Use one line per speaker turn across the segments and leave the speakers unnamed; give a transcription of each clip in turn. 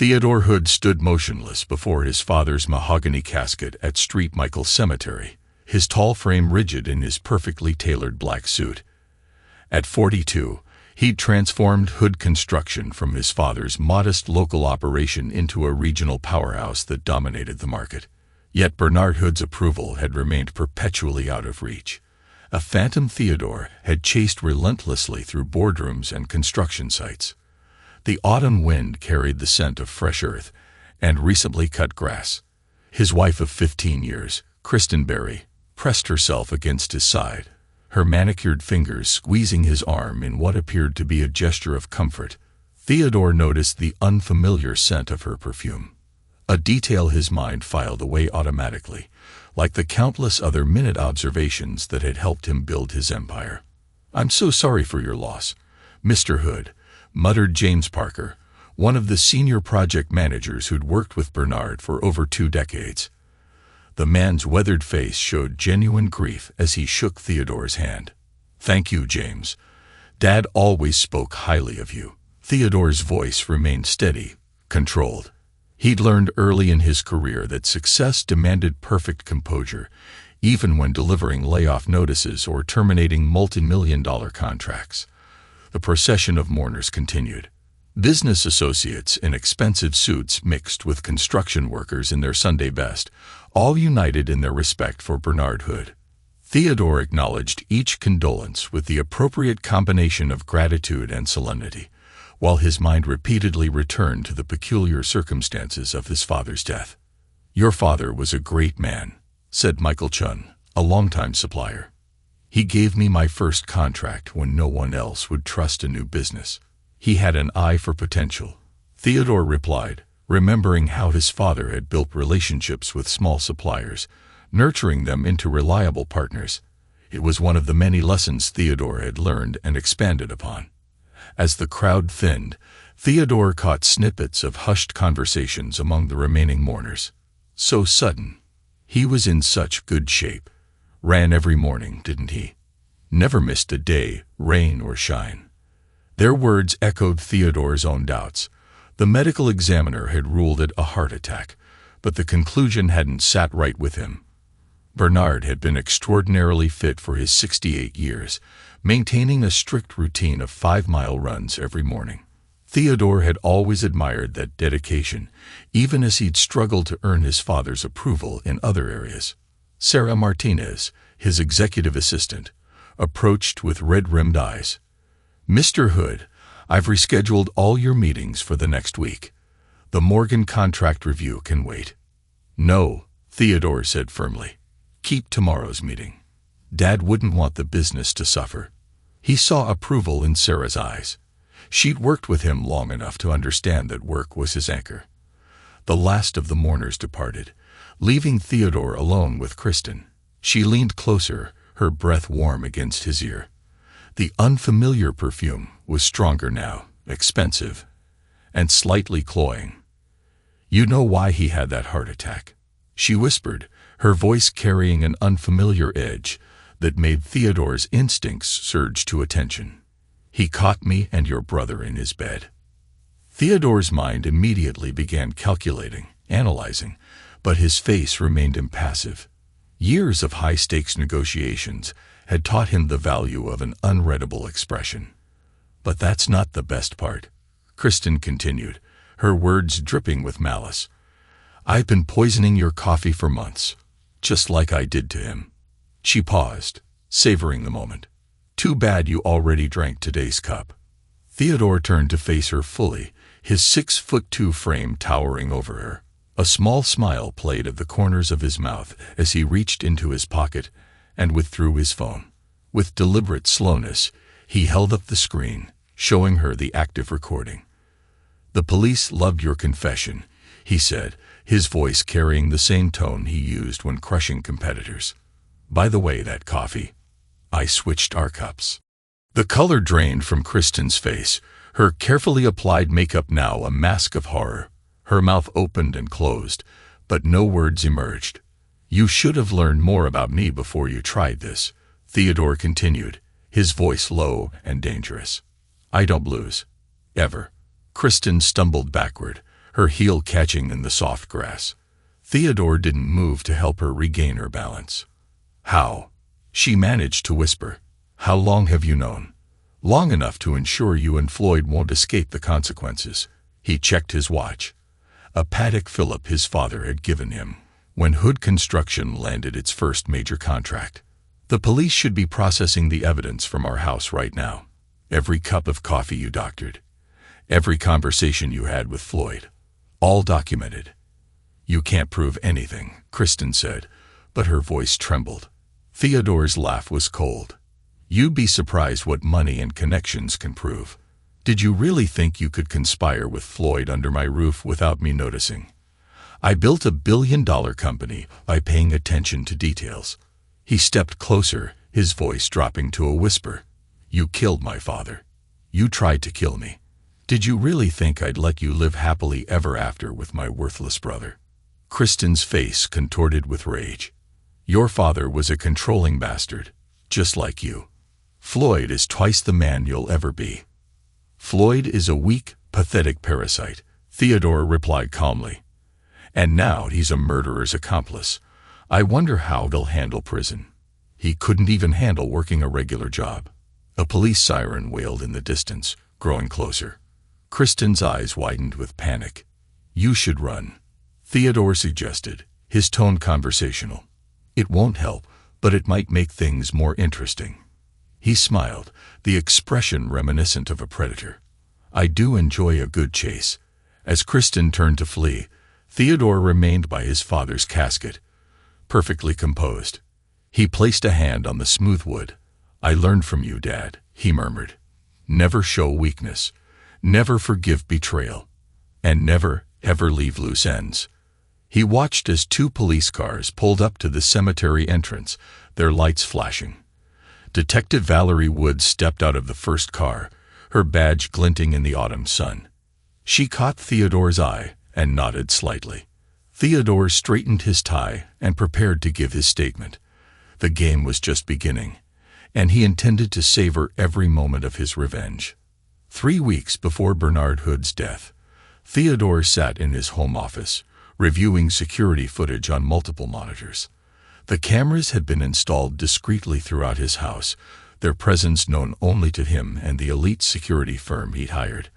Theodore Hood stood motionless before his father's mahogany casket at St. Michael's Cemetery, his tall frame rigid in his perfectly tailored black suit. At 42, he'd transformed Hood Construction from his father's modest local operation into a regional powerhouse that dominated the market. Yet Bernard Hood's approval had remained perpetually out of reach. A phantom Theodore had chased relentlessly through boardrooms and construction sites. The autumn wind carried the scent of fresh earth and recently cut grass. His wife of 15 years, Kristen Berry, pressed herself against his side, her manicured fingers squeezing his arm in what appeared to be a gesture of comfort. Theodore noticed the unfamiliar scent of her perfume, a detail his mind filed away automatically, like the countless other minute observations that had helped him build his empire. "I'm so sorry for your loss, Mr. Hood," muttered James Parker, one of the senior project managers who'd worked with Bernard for over 2 decades. The man's weathered face showed genuine grief as he shook Theodore's hand. "Thank you, James. Dad always spoke highly of you." Theodore's voice remained steady, controlled. He'd learned early in his career that success demanded perfect composure, even when delivering layoff notices or terminating multi-million-dollar contracts. The procession of mourners continued. Business associates in expensive suits mixed with construction workers in their Sunday best, all united in their respect for Bernard Hood. Theodore acknowledged each condolence with the appropriate combination of gratitude and solemnity, while his mind repeatedly returned to the peculiar circumstances of his father's death. "Your father was a great man," said Michael Chun, a longtime supplier. "He gave me my first contract when no one else would trust a new business. He had an eye for potential," Theodore replied, remembering how his father had built relationships with small suppliers, nurturing them into reliable partners. It was one of the many lessons Theodore had learned and expanded upon. As the crowd thinned, Theodore caught snippets of hushed conversations among the remaining mourners. "So sudden. He was in such good shape. Ran every morning, didn't he? Never missed a day, rain or shine." Their words echoed Theodore's own doubts. The medical examiner had ruled it a heart attack, but the conclusion hadn't sat right with him. Bernard had been extraordinarily fit for his 68 years, maintaining a strict routine of 5-mile runs every morning. Theodore had always admired that dedication, even as he'd struggled to earn his father's approval in other areas. Sarah Martinez, his executive assistant, approached with red-rimmed eyes. "Mr. Hood, I've rescheduled all your meetings for the next week. The Morgan contract review can wait." "No," Theodore said firmly. "Keep tomorrow's meeting. Dad wouldn't want the business to suffer." He saw approval in Sarah's eyes. She'd worked with him long enough to understand that work was his anchor. The last of the mourners departed, leaving Theodore alone with Kristen. She leaned closer, her breath warm against his ear. The unfamiliar perfume was stronger now, expensive, and slightly cloying. "You know why he had that heart attack?" she whispered, her voice carrying an unfamiliar edge that made Theodore's instincts surge to attention. "He caught me and your brother in his bed." Theodore's mind immediately began calculating, analyzing, but his face remained impassive. Years of high-stakes negotiations had taught him the value of an unreadable expression. "But that's not the best part," Kristen continued, her words dripping with malice. "I've been poisoning your coffee for months, just like I did to him." She paused, savoring the moment. "Too bad you already drank today's cup." Theodore turned to face her fully, his 6'2" frame towering over her. A small smile played at the corners of his mouth as he reached into his pocket and withdrew his phone. With deliberate slowness, he held up the screen, showing her the active recording. "The police loved your confession," he said, his voice carrying the same tone he used when crushing competitors. "By the way, that coffee, I switched our cups." The color drained from Kristen's face, her carefully applied makeup now a mask of horror. Her mouth opened and closed, but no words emerged. "You should have learned more about me before you tried this," Theodore continued, his voice low and dangerous. "I don't lose. Ever." Kristen stumbled backward, her heel catching in the soft grass. Theodore didn't move to help her regain her balance. "How?" she managed to whisper. "How long have you known?" "Long enough to ensure you and Floyd won't escape the consequences." He checked his watch. A Patek Philippe his father had given him when Hood Construction landed its first major contract. "The police should be processing the evidence from our house right now. Every cup of coffee you doctored, every conversation you had with Floyd, all documented." "You can't prove anything," Kristen said, but her voice trembled. Theodore's laugh was cold. "You'd be surprised what money and connections can prove. Did you really think you could conspire with Floyd under my roof without me noticing? I built $1 billion company by paying attention to details." He stepped closer, his voice dropping to a whisper. "You killed my father. You tried to kill me. Did you really think I'd let you live happily ever after with my worthless brother?" Kristen's face contorted with rage. "Your father was a controlling bastard, just like you. Floyd is twice the man you'll ever be." "Floyd is a weak, pathetic parasite," Theodore replied calmly. "And now he's a murderer's accomplice. I wonder how he'll handle prison. He couldn't even handle working a regular job." A police siren wailed in the distance, growing closer. Kristen's eyes widened with panic. "You should run," Theodore suggested, his tone conversational. "It won't help, but it might make things more interesting." He smiled, the expression reminiscent of a predator. "I do enjoy a good chase." As Kristen turned to flee, Theodore remained by his father's casket, perfectly composed. He placed a hand on the smooth wood. "I learned from you, Dad," he murmured. "Never show weakness, never forgive betrayal, and never, ever leave loose ends." He watched as 2 police cars pulled up to the cemetery entrance, their lights flashing. Detective Valerie Woods stepped out of the first car, her badge glinting in the autumn sun. She caught Theodore's eye and nodded slightly. Theodore straightened his tie and prepared to give his statement. The game was just beginning, and he intended to savor every moment of his revenge. 3 weeks before Bernard Hood's death, Theodore sat in his home office, reviewing security footage on multiple monitors. The cameras had been installed discreetly throughout his house, their presence known only to him and the elite security firm he'd hired.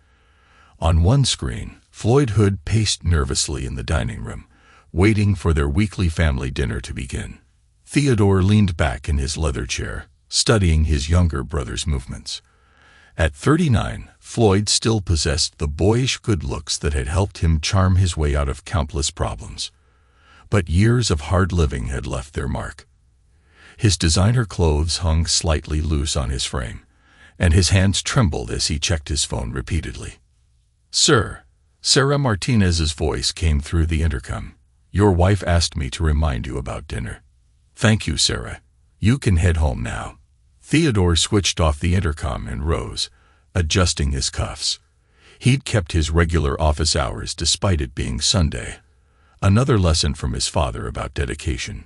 On one screen, Floyd Hood paced nervously in the dining room, waiting for their weekly family dinner to begin. Theodore leaned back in his leather chair, studying his younger brother's movements. At 39, Floyd still possessed the boyish good looks that had helped him charm his way out of countless problems. But years of hard living had left their mark. His designer clothes hung slightly loose on his frame, and his hands trembled as he checked his phone repeatedly. "Sir," Sarah Martinez's voice came through the intercom. "Your wife asked me to remind you about dinner." "Thank you, Sarah. You can head home now." Theodore switched off the intercom and rose, adjusting his cuffs. He'd kept his regular office hours despite it being Sunday. Another lesson from his father about dedication.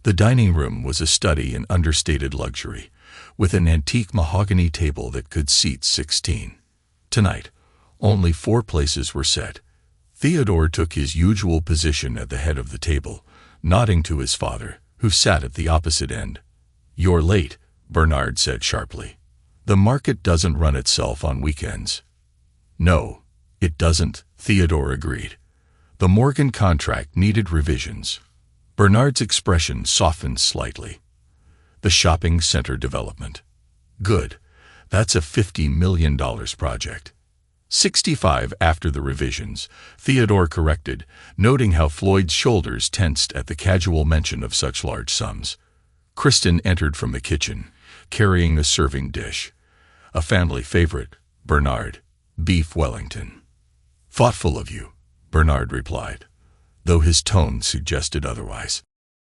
The dining room was a study in understated luxury, with an antique mahogany table that could seat 16. Tonight, only 4 places were set. Theodore took his usual position at the head of the table, nodding to his father, who sat at the opposite end. "You're late," Bernard said sharply. "The market doesn't run itself on weekends." "No, it doesn't," Theodore agreed. The Morgan contract needed revisions. Bernard's expression softened slightly. "The shopping center development. Good. That's a $50 million project." 65 after the revisions, Theodore corrected, noting how Floyd's shoulders tensed at the casual mention of such large sums. Kristen entered from the kitchen, carrying a serving dish. "A family favorite, Bernard. Beef Wellington." "Thoughtful of you," Bernard replied, though his tone suggested otherwise.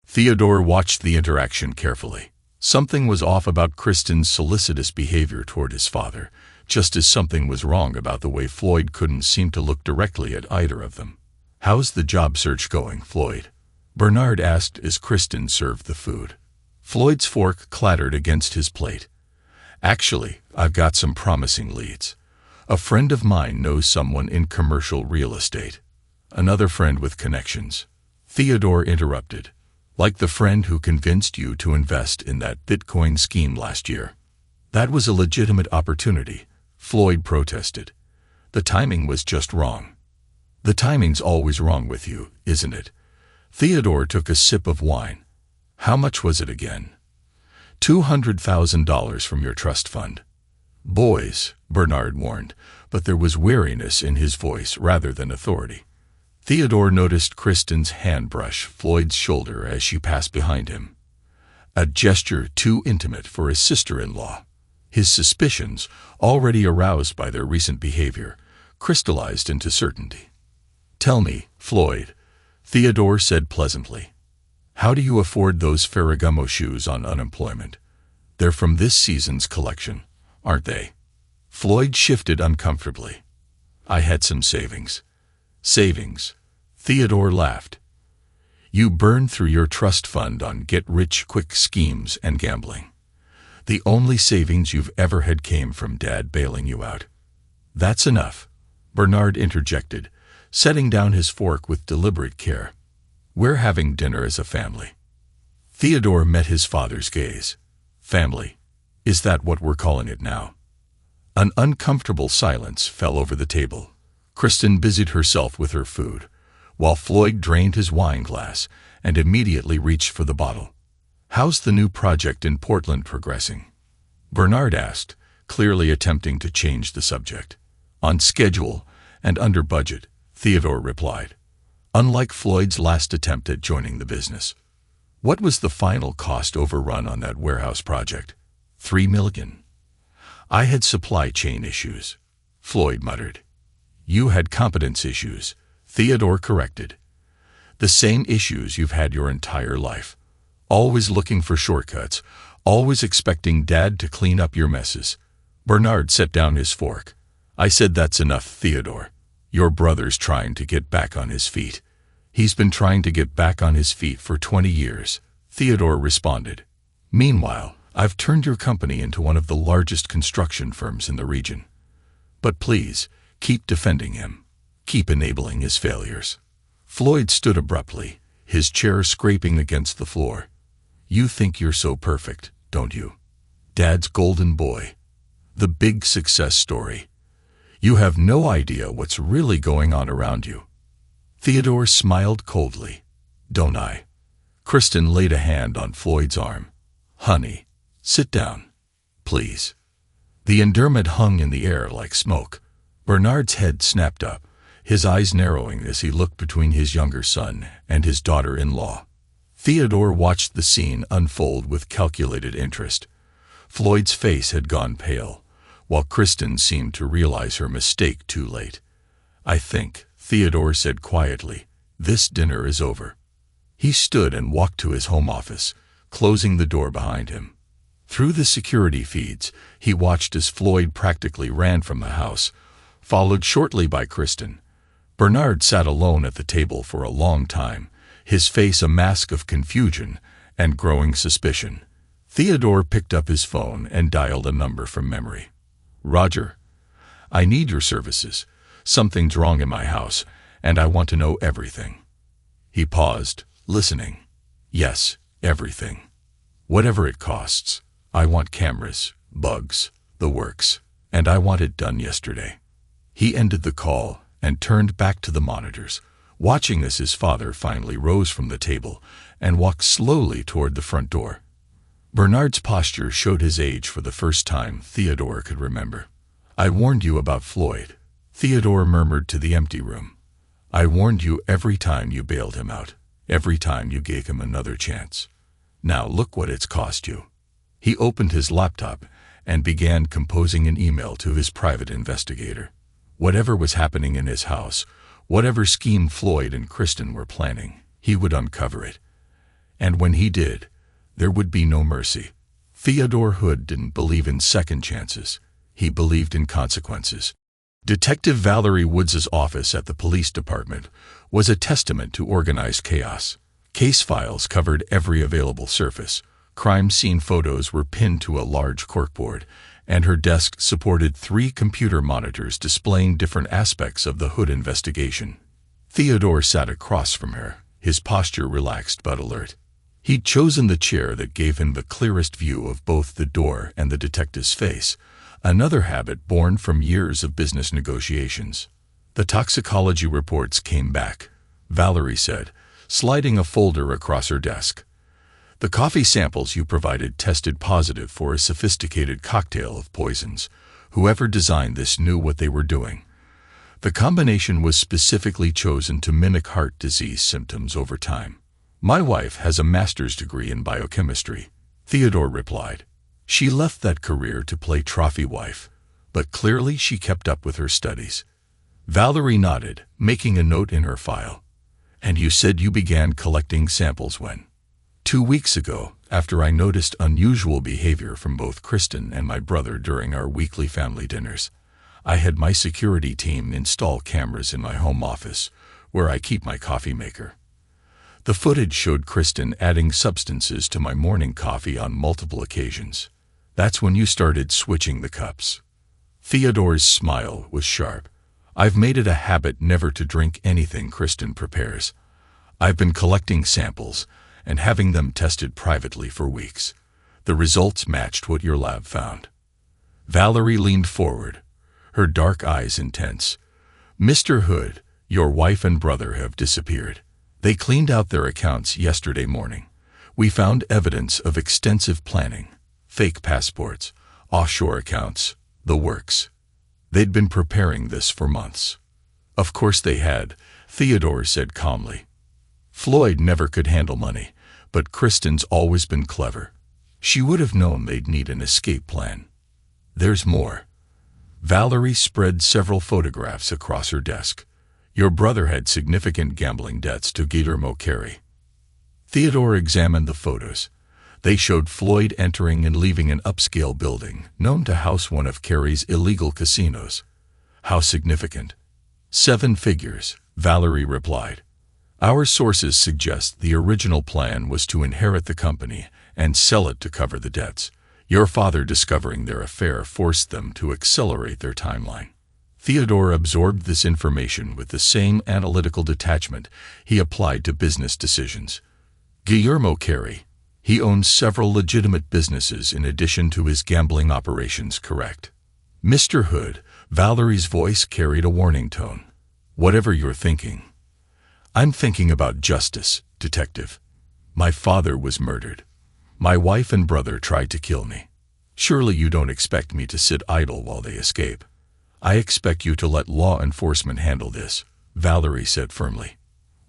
Theodore watched the interaction carefully. Something was off about Kristen's solicitous behavior toward his father, just as something was wrong about the way Floyd couldn't seem to look directly at either of them. "How's the job search going, Floyd?" Bernard asked as Kristen served the food. Floyd's fork clattered against his plate. "Actually, I've got some promising leads. A friend of mine knows someone in commercial real estate. Another friend with connections. Theodore interrupted. Like the friend who convinced you to invest in that Bitcoin scheme last year. That was a legitimate opportunity, Floyd protested. The timing was just wrong. The timing's always wrong with you, isn't it? Theodore took a sip of wine. How much was it again? $200,000 from your trust fund. Boys, Bernard warned, but there was weariness in his voice rather than authority. Theodore noticed Kristen's hand brush Floyd's shoulder as she passed behind him. A gesture too intimate for his sister-in-law. His suspicions, already aroused by their recent behavior, crystallized into certainty. "Tell me, Floyd," Theodore said pleasantly. "How do you afford those Ferragamo shoes on unemployment? They're from this season's collection, aren't they?" Floyd shifted uncomfortably. "I had some savings." "Savings?" Theodore laughed. "You burned through your trust fund on get-rich-quick schemes and gambling. The only savings you've ever had came from Dad bailing you out." "That's enough," Bernard interjected, setting down his fork with deliberate care. "We're having dinner as a family." Theodore met his father's gaze. "Family? Is that what we're calling it now?" An uncomfortable silence fell over the table. Kristen busied herself with her food, while Floyd drained his wine glass and immediately reached for the bottle. "How's the new project in Portland progressing?" Bernard asked, clearly attempting to change the subject. "On schedule and under budget," Theodore replied. Unlike Floyd's last attempt at joining the business. "What was the final cost overrun on that warehouse project?" $3 million. "I had supply chain issues," Floyd muttered. "You had competence issues," Theodore corrected. "The same issues you've had your entire life. Always looking for shortcuts, always expecting Dad to clean up your messes." Bernard set down his fork. "I said that's enough, Theodore. Your brother's trying to get back on his feet." "He's been trying to get back on his feet for 20 years, Theodore responded. "Meanwhile, I've turned your company into one of the largest construction firms in the region. But please, keep defending him. Keep enabling his failures." Floyd stood abruptly, his chair scraping against the floor. "You think you're so perfect, don't you? Dad's golden boy. The big success story. You have no idea what's really going on around you." Theodore smiled coldly. "Don't I?" Kristen laid a hand on Floyd's arm. "Honey, sit down, please." The endearment hung in the air like smoke. Bernard's head snapped up, his eyes narrowing as he looked between his younger son and his daughter-in-law. Theodore watched the scene unfold with calculated interest. Floyd's face had gone pale, while Kristen seemed to realize her mistake too late. "I think," Theodore said quietly, "this dinner is over." He stood and walked to his home office, closing the door behind him. Through the security feeds, he watched as Floyd practically ran from the house, followed shortly by Kristen. Bernard sat alone at the table for a long time, his face a mask of confusion and growing suspicion. Theodore picked up his phone and dialed a number from memory. "Roger, I need your services. Something's wrong in my house, and I want to know everything." He paused, listening. "Yes, everything. Whatever it costs. I want cameras, bugs, the works, and I want it done yesterday." He ended the call and turned back to the monitors, watching as his father finally rose from the table and walked slowly toward the front door. Bernard's posture showed his age for the first time Theodore could remember. "I warned you about Floyd," Theodore murmured to the empty room. "I warned you every time you bailed him out, every time you gave him another chance. Now look what it's cost you." He opened his laptop and began composing an email to his private investigator. Whatever was happening in his house, whatever scheme Floyd and Kristen were planning, he would uncover it. And when he did, there would be no mercy. Theodore Hood didn't believe in second chances. He believed in consequences. Detective Valerie Woods' office at the police department was a testament to organized chaos. Case files covered every available surface. Crime scene photos were pinned to a large corkboard, and her desk supported 3 computer monitors displaying different aspects of the Hood investigation. Theodore sat across from her, his posture relaxed but alert. He'd chosen the chair that gave him the clearest view of both the door and the detective's face, another habit born from years of business negotiations. The toxicology reports came back, Valerie said, sliding a folder across her desk. The coffee samples you provided tested positive for a sophisticated cocktail of poisons. Whoever designed this knew what they were doing. The combination was specifically chosen to mimic heart disease symptoms over time. My wife has a master's degree in biochemistry, Theodore replied. She left that career to play trophy wife, but clearly she kept up with her studies. Valerie nodded, making a note in her file. And you said you began collecting samples when? 2 weeks ago, after I noticed unusual behavior from both Kristen and my brother during our weekly family dinners. I had my security team install cameras in my home office, where I keep my coffee maker. The footage showed Kristen adding substances to my morning coffee on multiple occasions. That's when you started switching the cups. Theodore's smile was sharp. I've made it a habit never to drink anything Kristen prepares. I've been collecting samples and having them tested privately for weeks. The results matched what your lab found. Valerie leaned forward, her dark eyes intense. Mr. Hood, your wife and brother have disappeared. They cleaned out their accounts yesterday morning. We found evidence of extensive planning, fake passports, offshore accounts, the works. They'd been preparing this for months. Of course they had, Theodore said calmly. Floyd never could handle money, but Kristen's always been clever. She would have known they'd need an escape plan. There's more. Valerie spread several photographs across her desk. Your brother had significant gambling debts to Guillermo Carey. Theodore examined the photos. They showed Floyd entering and leaving an upscale building known to house one of Carey's illegal casinos. How significant? 7 figures, Valerie replied. Our sources suggest the original plan was to inherit the company and sell it to cover the debts. Your father discovering their affair forced them to accelerate their timeline. Theodore absorbed this information with the same analytical detachment he applied to business decisions. Guillermo Carey. He owns several legitimate businesses in addition to his gambling operations, correct? Mr. Hood, Valerie's voice carried a warning tone. Whatever you're thinking. I'm thinking about justice, detective. My father was murdered. My wife and brother tried to kill me. Surely you don't expect me to sit idle while they escape. I expect you to let law enforcement handle this, Valerie said firmly.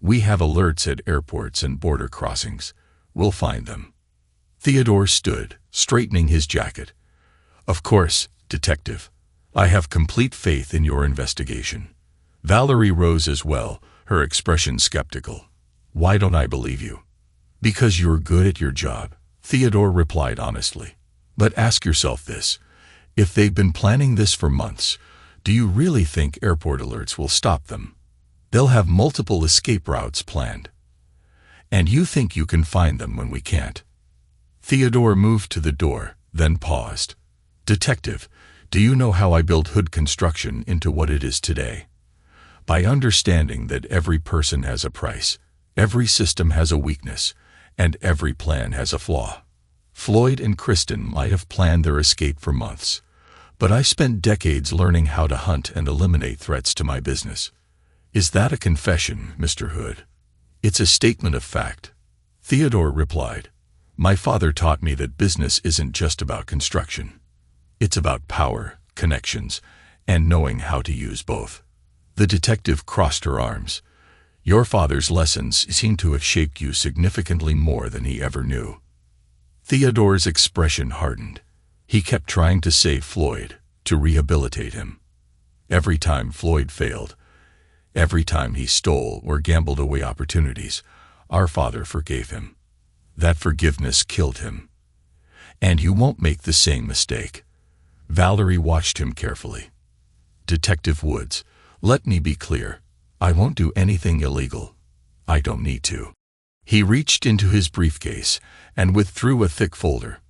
We have alerts at airports and border crossings. We'll find them. Theodore stood, straightening his jacket. Of course, detective. I have complete faith in your investigation. Valerie rose as well, her expression skeptical. Why don't I believe you? Because you're good at your job, Theodore replied honestly. But ask yourself this. If they've been planning this for months, do you really think airport alerts will stop them? They'll have multiple escape routes planned. And you think you can find them when we can't? Theodore moved to the door, then paused. Detective, do you know how I built Hood Construction into what it is today? By understanding that every person has a price, every system has a weakness, and every plan has a flaw. Floyd and Kristen might have planned their escape for months, but I spent decades learning how to hunt and eliminate threats to my business. Is that a confession, Mr. Hood? It's a statement of fact. Theodore replied. My father taught me that business isn't just about construction. It's about power, connections, and knowing how to use both. The detective crossed her arms. Your father's lessons seem to have shaped you significantly more than he ever knew. Theodore's expression hardened. He kept trying to save Floyd, to rehabilitate him. Every time Floyd failed, every time he stole or gambled away opportunities, our father forgave him. That forgiveness killed him. And you won't make the same mistake. Valerie watched him carefully. Detective Woods, let me be clear. I won't do anything illegal. I don't need to. He reached into his briefcase and withdrew a thick folder.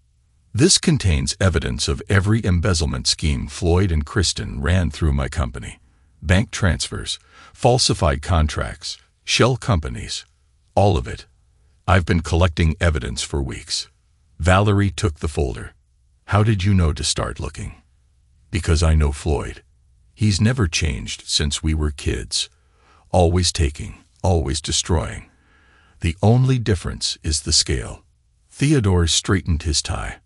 This contains evidence of every embezzlement scheme Floyd and Kristen ran through my company. Bank transfers, falsified contracts, shell companies, all of it. I've been collecting evidence for weeks. Valerie took the folder. How did you know to start looking? Because I know Floyd. He's never changed since we were kids. Always taking, always destroying. The only difference is the scale. Theodore straightened his tie.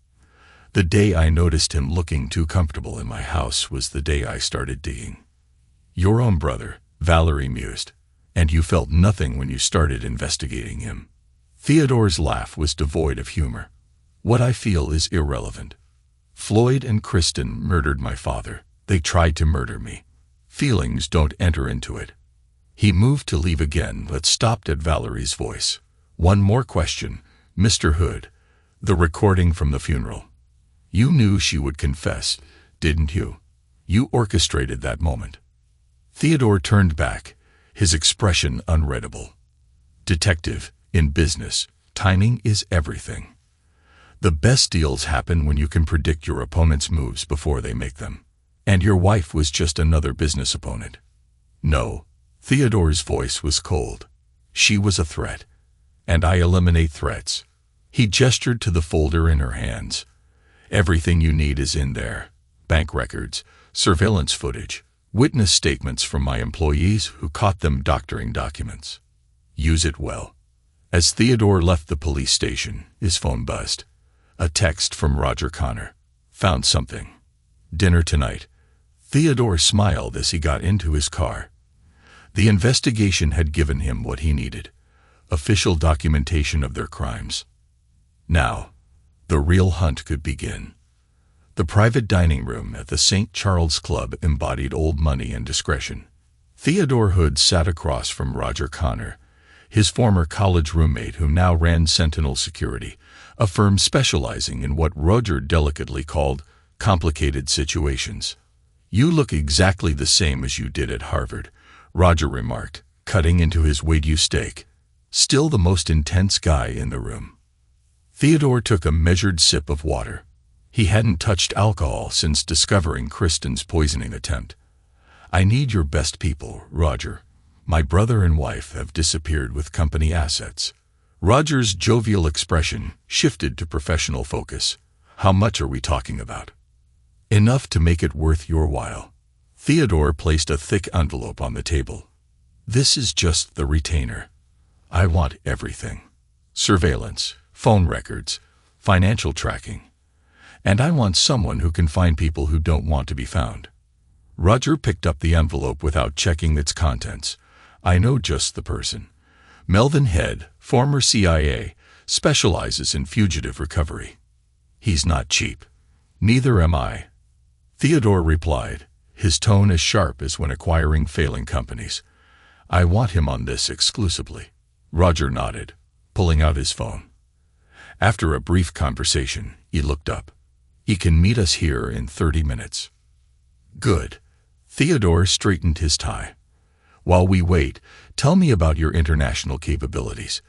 The day I noticed him looking too comfortable in my house was the day I started digging. Your own brother, Valerie mused, and you felt nothing when you started investigating him. Theodore's laugh was devoid of humor. What I feel is irrelevant. Floyd and Kristen murdered my father. They tried to murder me. Feelings don't enter into it. He moved to leave again, but stopped at Valerie's voice. One more question, Mr. Hood. The recording from the funeral. You knew she would confess, didn't you? You orchestrated that moment. Theodore turned back, his expression unreadable. Detective, in business, timing is everything. The best deals happen when you can predict your opponent's moves before they make them. And your wife was just another business opponent. No, Theodore's voice was cold. She was a threat. And I eliminate threats. He gestured to the folder in her hands. Everything you need is in there. Bank records, surveillance footage, witness statements from my employees who caught them doctoring documents. Use it well. As Theodore left the police station, his phone buzzed. A text from Roger Connor. Found something. Dinner tonight. Theodore smiled as he got into his car. The investigation had given him what he needed. Official documentation of their crimes. Now, the real hunt could begin. The private dining room at the St. Charles Club embodied old money and discretion. Theodore Hood sat across from Roger Connor, his former college roommate who now ran Sentinel Security, a firm specializing in what Roger delicately called complicated situations. You look exactly the same as you did at Harvard, Roger remarked, cutting into his Wagyu steak. Still the most intense guy in the room. Theodore took a measured sip of water. He hadn't touched alcohol since discovering Kristen's poisoning attempt. I need your best people, Roger. My brother and wife have disappeared with company assets. Roger's jovial expression shifted to professional focus. How much are we talking about? Enough to make it worth your while. Theodore placed a thick envelope on the table. This is just the retainer. I want everything. Surveillance, phone records, financial tracking. And I want someone who can find people who don't want to be found. Roger picked up the envelope without checking its contents. I know just the person. Melvin Head, former CIA, specializes in fugitive recovery. He's not cheap. Neither am I. Theodore replied, his tone as sharp as when acquiring failing companies. I want him on this exclusively. Roger nodded, pulling out his phone. After a brief conversation, he looked up. He can meet us here in 30 minutes. Good. Theodore straightened his tie. While we wait, tell me about your international capabilities,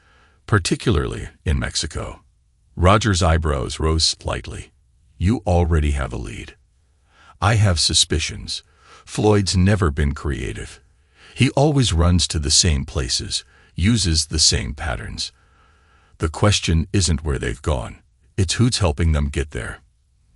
particularly in Mexico. Roger's eyebrows rose slightly. You already have a lead. I have suspicions. Floyd's never been creative. He always runs to the same places, uses the same patterns. The question isn't where they've gone. It's who's helping them get there.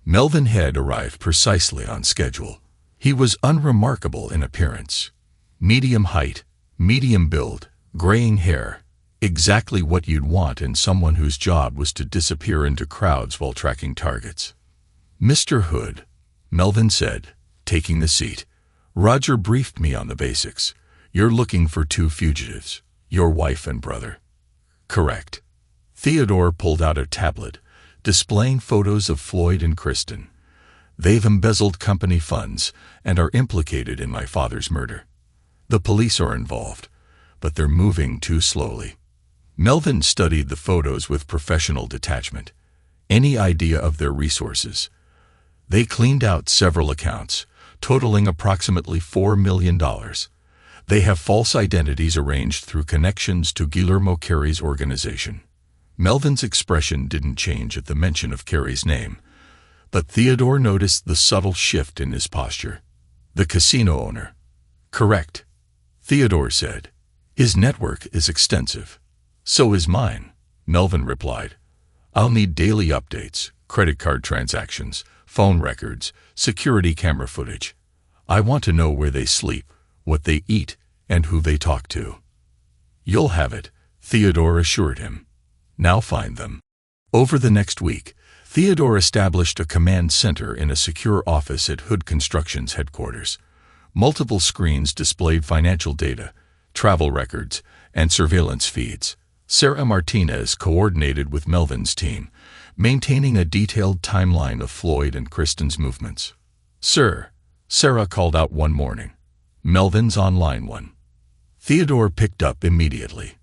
Melvin Head arrived precisely on schedule. He was unremarkable in appearance. Medium height, medium build, graying hair. Exactly what you'd want in someone whose job was to disappear into crowds while tracking targets. Mr. Hood, Melvin said, taking the seat. Roger briefed me on the basics. You're looking for two fugitives, your wife and brother. Correct. Theodore pulled out a tablet, displaying photos of Floyd and Kristen. They've embezzled company funds and are implicated in my father's murder. The police are involved, but they're moving too slowly. Melvin studied the photos with professional detachment. Any idea of their resources? They cleaned out several accounts, totaling approximately $4 million. They have false identities arranged through connections to Guillermo Carey's organization. Melvin's expression didn't change at the mention of Carey's name, But Theodore noticed the subtle shift in his posture. The casino owner. Correct, Theodore said. His network is extensive. So is mine, Melvin replied. I'll need daily updates, credit card transactions, phone records, security camera footage. I want to know where they sleep, what they eat, and who they talk to. You'll have it, Theodore assured him. Now find them. Over the next week, Theodore established a command center in a secure office at Hood Construction's headquarters. Multiple screens displayed financial data, travel records, and surveillance feeds. Sarah Martinez coordinated with Melvin's team, maintaining a detailed timeline of Floyd and Kristen's movements. Sir, Sarah called out one morning. Melvin's on line 1. Theodore picked up immediately.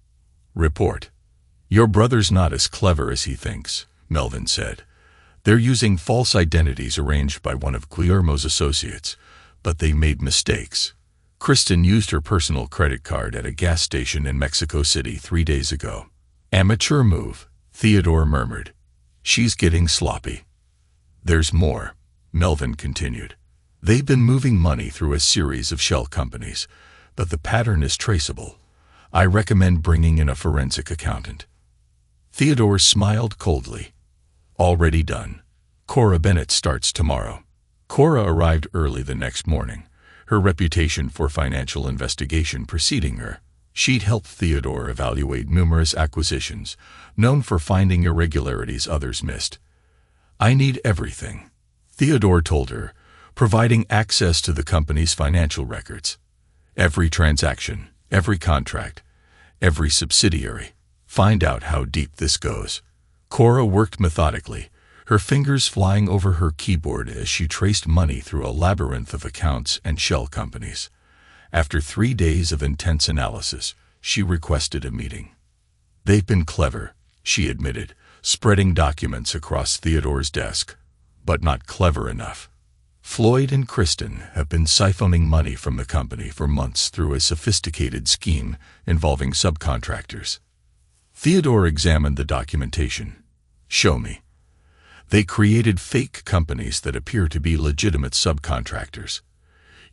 Report. Your brother's not as clever as he thinks, Melvin said. They're using false identities arranged by one of Guillermo's associates, but they made mistakes. Kristen used her personal credit card at a gas station in Mexico City 3 days ago. Amateur move, Theodore murmured. She's getting sloppy. There's more, Melvin continued. They've been moving money through a series of shell companies, but the pattern is traceable. I recommend bringing in a forensic accountant. Theodore smiled coldly. Already done. Cora Bennett starts tomorrow. Cora arrived early the next morning, her reputation for financial investigation preceding her. She'd helped Theodore evaluate numerous acquisitions, known for finding irregularities others missed. I need everything, Theodore told her, providing access to the company's financial records. Every transaction, every contract, every subsidiary. Find out how deep this goes. Cora worked methodically, her fingers flying over her keyboard as she traced money through a labyrinth of accounts and shell companies. After 3 days of intense analysis, she requested a meeting. They've been clever, she admitted, spreading documents across Theodore's desk, but not clever enough. Floyd and Kristen have been siphoning money from the company for months through a sophisticated scheme involving subcontractors. Theodore examined the documentation. Show me. They created fake companies that appear to be legitimate subcontractors.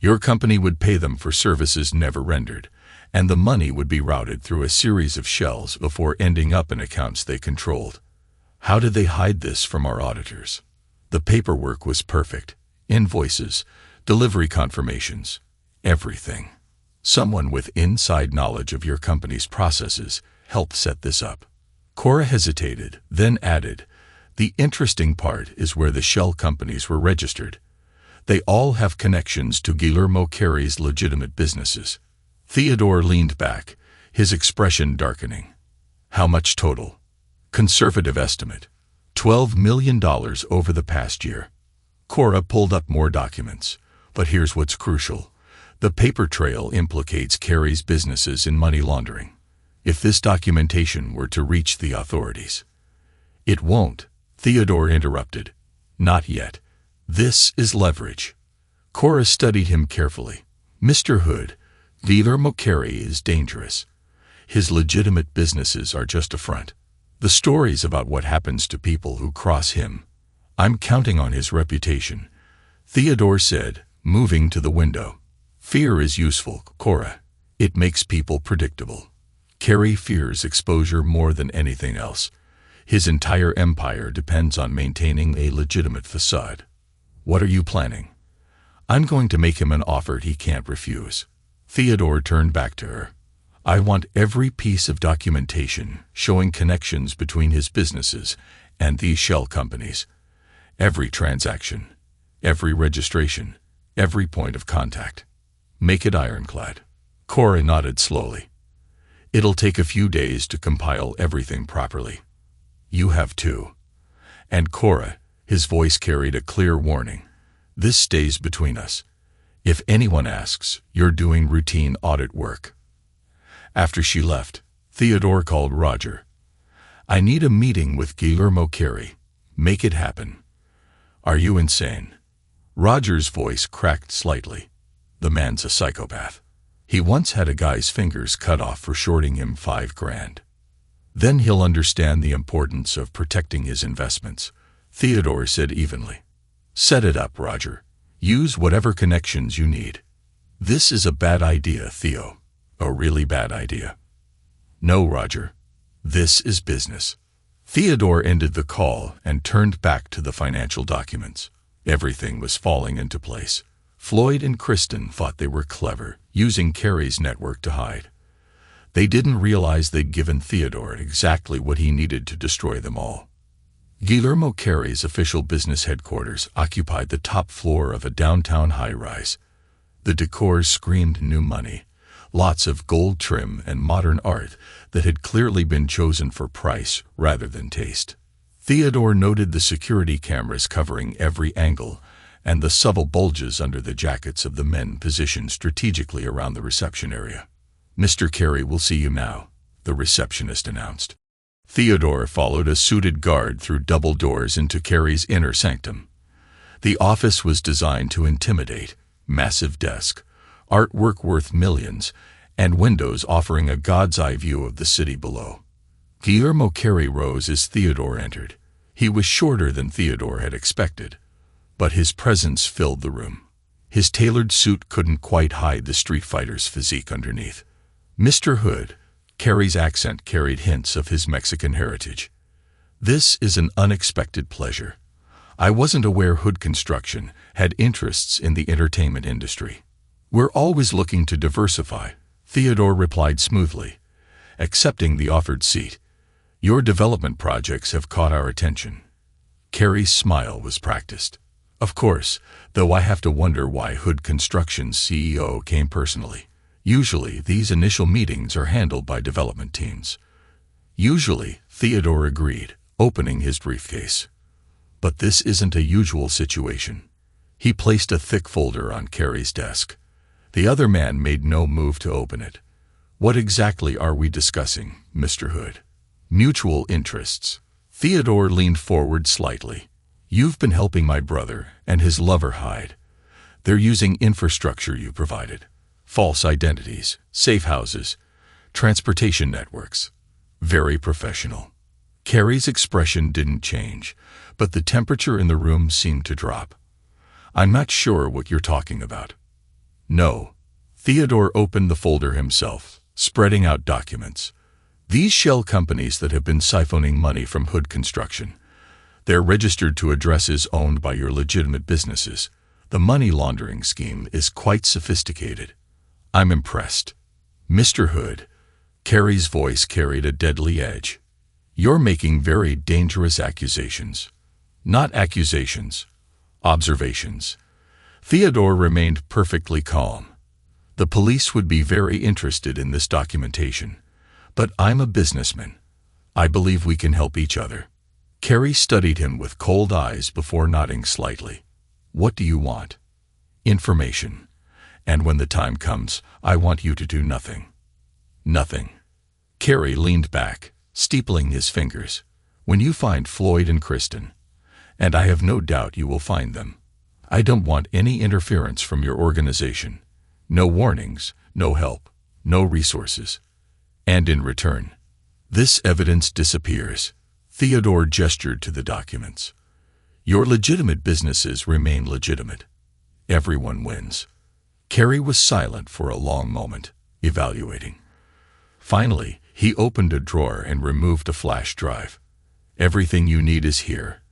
Your company would pay them for services never rendered, and the money would be routed through a series of shells before ending up in accounts they controlled. How did they hide this from our auditors? The paperwork was perfect. Invoices, delivery confirmations, everything. Someone with inside knowledge of your company's processes helped set this up. Cora hesitated, then added, the interesting part is where the shell companies were registered. They all have connections to Guillermo Carey's legitimate businesses. Theodore leaned back, his expression darkening. How much total? Conservative estimate. $12 million over the past year. Cora pulled up more documents. But here's what's crucial. The paper trail implicates Carey's businesses in money laundering. If this documentation were to reach the authorities. It won't, Theodore interrupted. Not yet. This is leverage. Cora studied him carefully. Mr. Hood, Guillermo Carey is dangerous. His legitimate businesses are just a front. The stories about what happens to people who cross him. I'm counting on his reputation, Theodore said, moving to the window. Fear is useful, Cora. It makes people predictable. Carey fears exposure more than anything else. His entire empire depends on maintaining a legitimate facade. What are you planning? I'm going to make him an offer he can't refuse. Theodore turned back to her. I want every piece of documentation showing connections between his businesses and these shell companies. Every transaction, every registration, every point of contact. Make it ironclad. Cora nodded slowly. It'll take a few days to compile everything properly. You have too. And Cora, his voice carried a clear warning. This stays between us. If anyone asks, you're doing routine audit work. After she left, Theodore called Roger. I need a meeting with Guillermo Carey. Make it happen. Are you insane? Roger's voice cracked slightly. The man's a psychopath. He once had a guy's fingers cut off for shorting him $5,000. Then he'll understand the importance of protecting his investments, Theodore said evenly. Set it up, Roger. Use whatever connections you need. This is a bad idea, Theo. A really bad idea. No, Roger. This is business. Theodore ended the call and turned back to the financial documents. Everything was falling into place. Floyd and Kristen thought they were clever, using Carrie's network to hide. They didn't realize they'd given Theodore exactly what he needed to destroy them all. Guillermo Carrie's official business headquarters occupied the top floor of a downtown high-rise. The decor screamed new money, lots of gold trim and modern art that had clearly been chosen for price rather than taste. Theodore noted the security cameras covering every angle and the subtle bulges under the jackets of the men positioned strategically around the reception area. "Mr. Carrie will see you now," the receptionist announced. Theodore followed a suited guard through double doors into Carrie's inner sanctum. The office was designed to intimidate: massive desk, artwork worth millions, and windows offering a god's-eye view of the city below. Guillermo Carrie rose as Theodore entered. He was shorter than Theodore had expected, but his presence filled the room. His tailored suit couldn't quite hide the street fighter's physique underneath. "Mr. Hood," Carrie's accent carried hints of his Mexican heritage. "This is an unexpected pleasure. I wasn't aware Hood Construction had interests in the entertainment industry." "We're always looking to diversify," Theodore replied smoothly, accepting the offered seat. "Your development projects have caught our attention." Carrie's smile was practiced. "Of course, though I have to wonder why Hood Construction's CEO came personally. Usually, these initial meetings are handled by development teams." "Usually," Theodore agreed, opening his briefcase. "But this isn't a usual situation." He placed a thick folder on Carrie's desk. The other man made no move to open it. "What exactly are we discussing, Mr. Hood?" "Mutual interests." Theodore leaned forward slightly. "You've been helping my brother and his lover hide. They're using infrastructure you provided. False identities, safe houses, transportation networks. Very professional." Carrie's expression didn't change, but the temperature in the room seemed to drop. "I'm not sure what you're talking about." "No." Theodore opened the folder himself, spreading out documents. "These shell companies that have been siphoning money from Hood Construction. They're registered to addresses owned by your legitimate businesses. The money laundering scheme is quite sophisticated." "I'm impressed." "Mr. Hood," Carrie's voice carried a deadly edge, "you're making very dangerous accusations." "Not accusations. Observations." Theodore remained perfectly calm. "The police would be very interested in this documentation, but I'm a businessman. I believe we can help each other." Carrie studied him with cold eyes before nodding slightly. "What do you want?" "Information. And when the time comes, I want you to do nothing." "Nothing." Carrie leaned back, steepling his fingers. "When you find Floyd and Kristen, and I have no doubt you will find them, I don't want any interference from your organization. No warnings, no help, no resources. And in return, this evidence disappears." Theodore gestured to the documents. "Your legitimate businesses remain legitimate. Everyone wins." Carrie was silent for a long moment, evaluating. Finally, he opened a drawer and removed a flash drive. "Everything you need is here.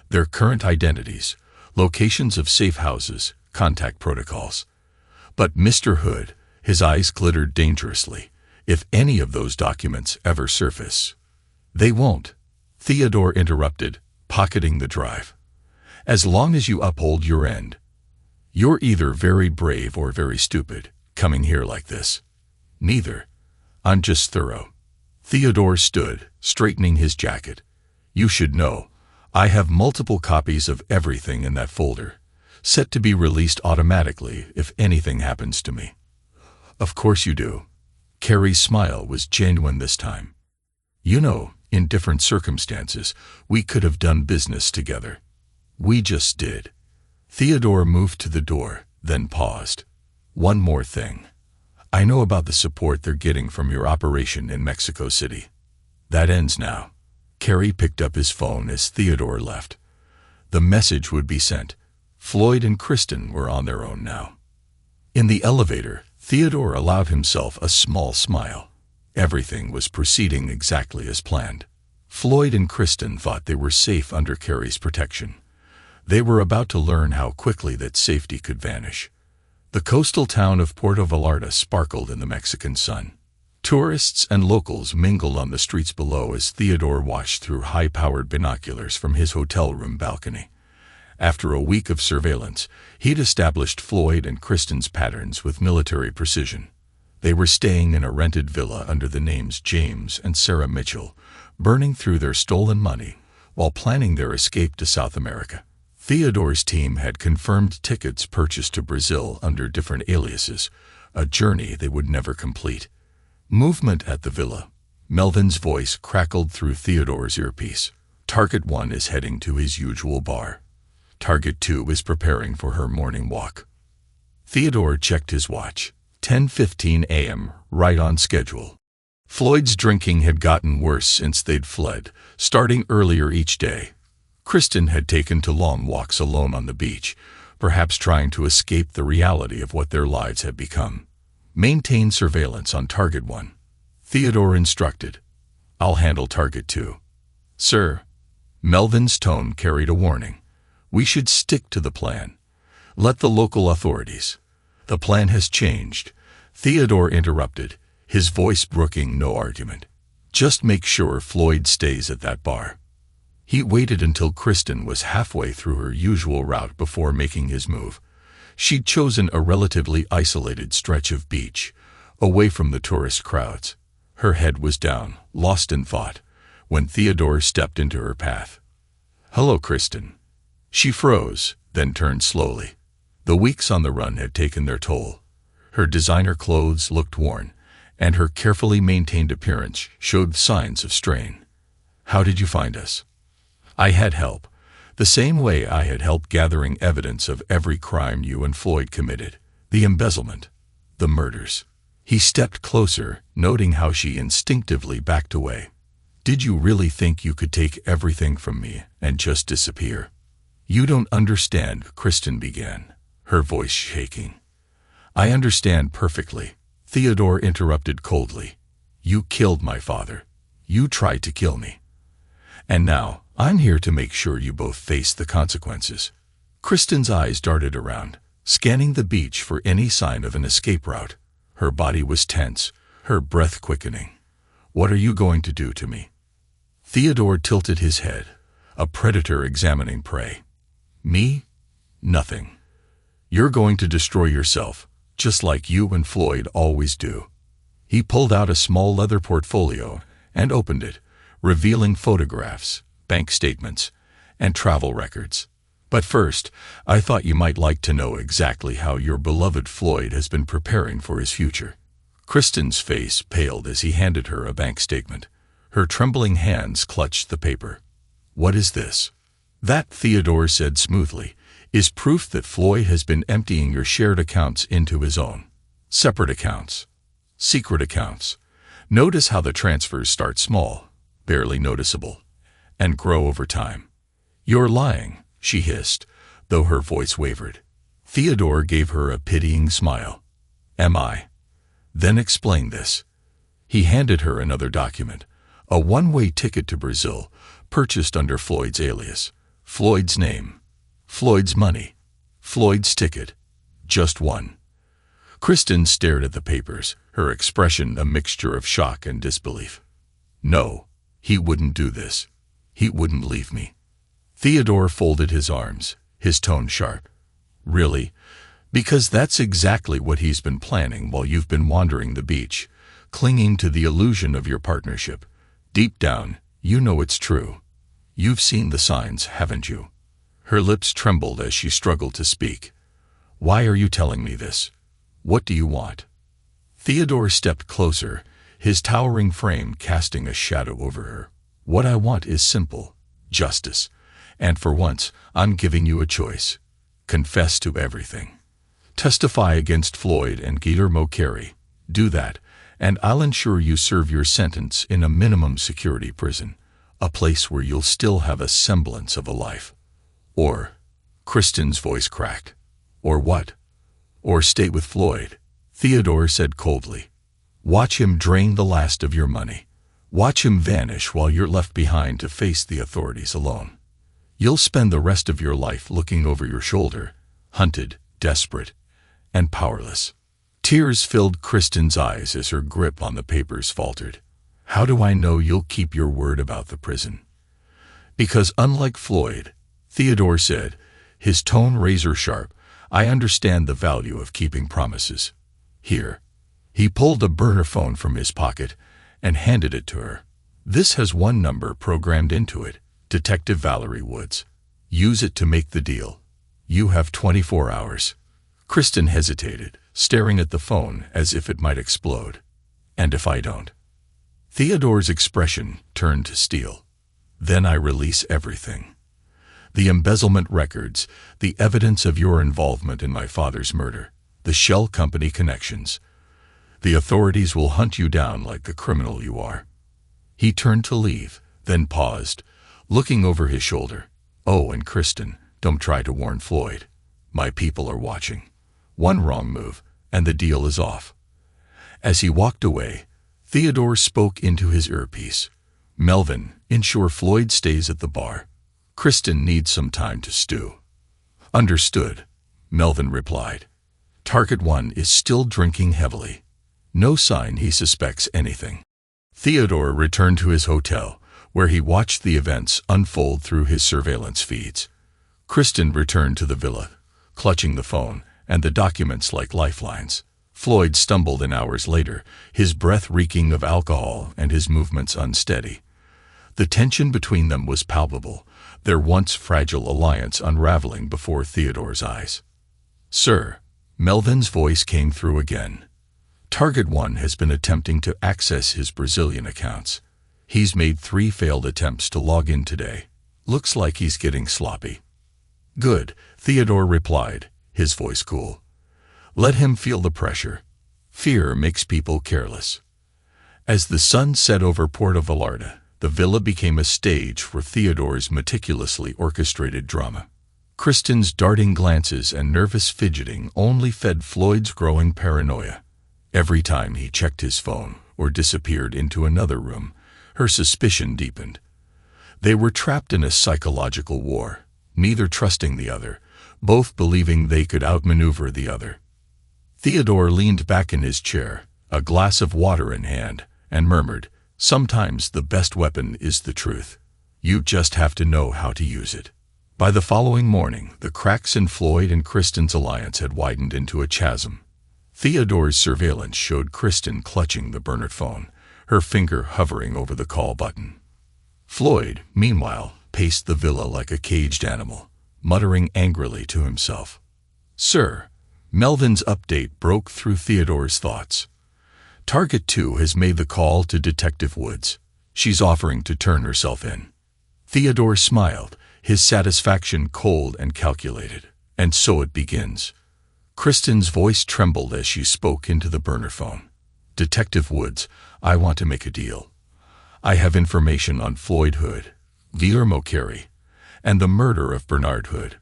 Their current identities, locations of safe houses, contact protocols. But Mr. Hood," his eyes glittered dangerously, "if any of those documents ever surface—" "They won't," Theodore interrupted, pocketing the drive. "As long as you uphold your end. You're either very brave or very stupid, coming here like this." "Neither. I'm just thorough." Theodore stood, straightening his jacket. "You should know, I have multiple copies of everything in that folder, set to be released automatically if anything happens to me." "Of course you do." Carrie's smile was genuine this time. "You know, in different circumstances, we could have done business together. We just did." Theodore moved to the door, then paused. "One more thing. I know about the support they're getting from your operation in Mexico City. That ends now." Carrie picked up his phone as Theodore left. The message would be sent, Floyd and Kristen were on their own now. In the elevator, Theodore allowed himself a small smile. Everything was proceeding exactly as planned. Floyd and Kristen thought they were safe under Carrie's protection. They were about to learn how quickly that safety could vanish. The coastal town of Puerto Vallarta sparkled in the Mexican sun. Tourists and locals mingled on the streets below as Theodore watched through high-powered binoculars from his hotel room balcony. After a week of surveillance, he'd established Floyd and Kristen's patterns with military precision. They were staying in a rented villa under the names James and Sarah Mitchell, burning through their stolen money while planning their escape to South America. Theodore's team had confirmed tickets purchased to Brazil under different aliases, a journey they would never complete. Movement at the villa. Melvin's voice crackled through Theodore's earpiece. Target 1 is heading to his usual bar. Target 2 is preparing for her morning walk. Theodore checked his watch. 10:15 a.m., right on schedule. Floyd's drinking had gotten worse since they'd fled, starting earlier each day. Kristen had taken to long walks alone on the beach, perhaps trying to escape the reality of what their lives had become. Maintain surveillance on Target 1. Theodore instructed. I'll handle Target 2. Sir. Melvin's tone carried a warning. We should stick to the plan. Let the local authorities. The plan has changed. Theodore interrupted, his voice brooking no argument. Just make sure Floyd stays at that bar. He waited until Kristen was halfway through her usual route before making his move. She'd chosen a relatively isolated stretch of beach, away from the tourist crowds. Her head was down, lost in thought, when Theodore stepped into her path. Hello, Kristen. She froze, then turned slowly. The weeks on the run had taken their toll. Her designer clothes looked worn, and her carefully maintained appearance showed signs of strain. How did you find us? I had help, the same way I had helped gathering evidence of every crime you and Floyd committed, the embezzlement, the murders. He stepped closer, noting how she instinctively backed away. Did you really think you could take everything from me and just disappear? You don't understand, Kristen began, her voice shaking. I understand perfectly, Theodore interrupted coldly. You killed my father. You tried to kill me. And now, I'm here to make sure you both face the consequences. Kristen's eyes darted around, scanning the beach for any sign of an escape route. Her body was tense, her breath quickening. What are you going to do to me? Theodore tilted his head, a predator examining prey. Me? Nothing. You're going to destroy yourself, just like you and Floyd always do. He pulled out a small leather portfolio and opened it, revealing photographs, bank statements, and travel records. But first, I thought you might like to know exactly how your beloved Floyd has been preparing for his future. Kristen's face paled as he handed her a bank statement. Her trembling hands clutched the paper. What is this? That, Theodore said smoothly, is proof that Floyd has been emptying your shared accounts into his own. Separate accounts. Secret accounts. Notice how the transfers start small, barely noticeable, and grow over time. You're lying, she hissed, though her voice wavered. Theodore gave her a pitying smile. Am I? Then explain this. He handed her another document, a one-way ticket to Brazil, purchased under Floyd's alias. Floyd's name. Floyd's money. Floyd's ticket. Just one. Kristen stared at the papers, her expression a mixture of shock and disbelief. No, he wouldn't do this. He wouldn't leave me. Theodore folded his arms, his tone sharp. Really? Because that's exactly what he's been planning while you've been wandering the beach, clinging to the illusion of your partnership. Deep down, you know it's true. You've seen the signs, haven't you? Her lips trembled as she struggled to speak. Why are you telling me this? What do you want? Theodore stepped closer, his towering frame casting a shadow over her. What I want is simple. Justice. And for once, I'm giving you a choice. Confess to everything. Testify against Floyd and Guillermo Carey. Do that, and I'll ensure you serve your sentence in a minimum security prison, a place where you'll still have a semblance of a life. Or Kristen's voice cracked. Or what? Or stay with Floyd, Theodore said coldly. Watch him drain the last of your money. Watch him vanish while you're left behind to face the authorities alone. You'll spend the rest of your life looking over your shoulder, hunted, desperate, and powerless. Tears filled Kristen's eyes as her grip on the papers faltered. How do I know you'll keep your word about the prison? Because unlike Floyd, Theodore said, his tone razor-sharp, I understand the value of keeping promises. Here. He pulled a burner phone from his pocket and handed it to her. This has one number programmed into it, Detective Valerie Woods. Use it to make the deal. You have 24 hours. Kristen hesitated, staring at the phone as if it might explode. And if I don't? Theodore's expression turned to steel. Then I release everything. The embezzlement records, the evidence of your involvement in my father's murder, the shell company connections. The authorities will hunt you down like the criminal you are. He turned to leave, then paused, looking over his shoulder. Oh, and Kristen, don't try to warn Floyd. My people are watching. One wrong move, and the deal is off. As he walked away, Theodore spoke into his earpiece. Melvin, ensure Floyd stays at the bar. Kristen needs some time to stew. Understood, Melvin replied. Target 1 is still drinking heavily. No sign he suspects anything. Theodore returned to his hotel, where he watched the events unfold through his surveillance feeds. Kristen returned to the villa, clutching the phone and the documents like lifelines. Floyd stumbled in hours later, his breath reeking of alcohol and his movements unsteady. The tension between them was palpable, their once fragile alliance unraveling before Theodore's eyes. Sir, Melvin's voice came through again. Target 1 has been attempting to access his Brazilian accounts. He's made 3 failed attempts to log in today. Looks like he's getting sloppy. Good, Theodore replied, his voice cool. Let him feel the pressure. Fear makes people careless. As the sun set over Porto Vallarta, the villa became a stage for Theodore's meticulously orchestrated drama. Kristen's darting glances and nervous fidgeting only fed Floyd's growing paranoia. Every time he checked his phone or disappeared into another room, her suspicion deepened. They were trapped in a psychological war, neither trusting the other, both believing they could outmaneuver the other. Theodore leaned back in his chair, a glass of water in hand, and murmured, Sometimes the best weapon is the truth. You just have to know how to use it. By the following morning, the cracks in Floyd and Kristen's alliance had widened into a chasm. Theodore's surveillance showed Kristen clutching the burner phone, her finger hovering over the call button. Floyd, meanwhile, paced the villa like a caged animal, muttering angrily to himself. Sir, Melvin's update broke through Theodore's thoughts. Target 2 has made the call to Detective Woods. She's offering to turn herself in. Theodore smiled, his satisfaction cold and calculated. And so it begins. Kristen's voice trembled as she spoke into the burner phone. Detective Woods, I want to make a deal. I have information on Floyd Hood, Guillermo Carey, and the murder of Bernard Hood.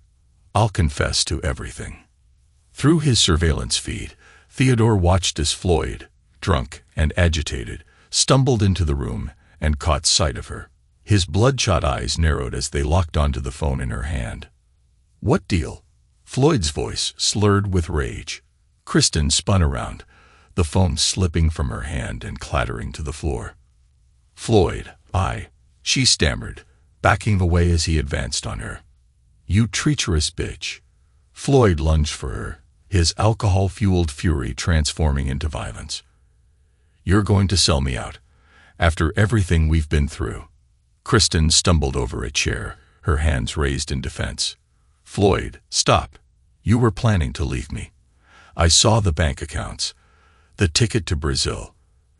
I'll confess to everything. Through his surveillance feed, Theodore watched as Floyd, drunk and agitated, stumbled into the room and caught sight of her. His bloodshot eyes narrowed as they locked onto the phone in her hand. What deal? Floyd's voice slurred with rage. Kristen spun around, the phone slipping from her hand and clattering to the floor. Floyd, she stammered, backing away as he advanced on her. You treacherous bitch. Floyd lunged for her, his alcohol-fueled fury transforming into violence. You're going to sell me out, after everything we've been through. Kristen stumbled over a chair, her hands raised in defense. Floyd, stop. You were planning to leave me. I saw the bank accounts, the ticket to Brazil.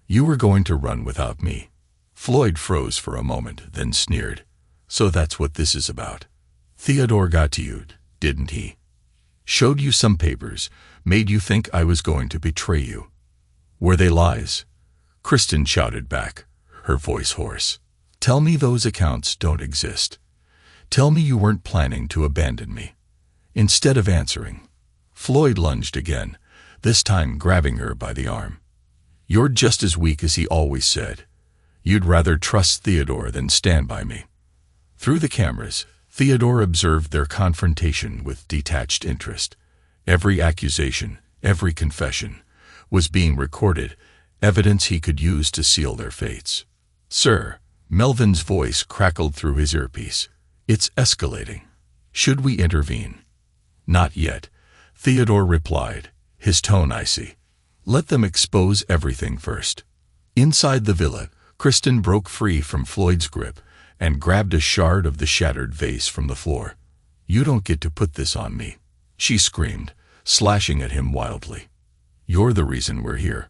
You were going to run without me. Floyd froze for a moment, then sneered. So that's what this is about. Theodore got to you, didn't he? Showed you some papers, made you think I was going to betray you. Were they lies? Kristen shouted back, her voice hoarse. Tell me those accounts don't exist. Tell me you weren't planning to abandon me. Instead of answering, Floyd lunged again, this time grabbing her by the arm. "You're just as weak as he always said. You'd rather trust Theodore than stand by me." Through the cameras, Theodore observed their confrontation with detached interest. Every accusation, every confession, was being recorded, evidence he could use to seal their fates. "Sir," Melvin's voice crackled through his earpiece. "It's escalating. Should we intervene?" "Not yet," Theodore replied, his tone icy. "Let them expose everything first." Inside the villa, Kristen broke free from Floyd's grip and grabbed a shard of the shattered vase from the floor. "You don't get to put this on me," she screamed, slashing at him wildly. "You're the reason we're here.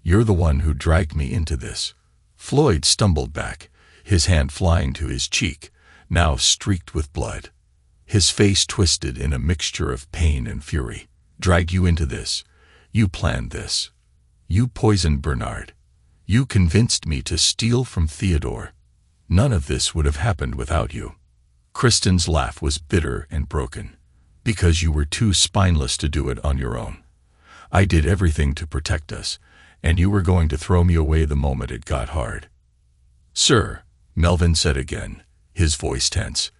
You're the one who dragged me into this." Floyd stumbled back, his hand flying to his cheek, now streaked with blood. His face twisted in a mixture of pain and fury. "Dragged you into this. You planned this. You poisoned Bernard. You convinced me to steal from Theodore. None of this would have happened without you." Kristen's laugh was bitter and broken. "Because you were too spineless to do it on your own. I did everything to protect us, and you were going to throw me away the moment it got hard." "Sir," Melvin said again, his voice tense,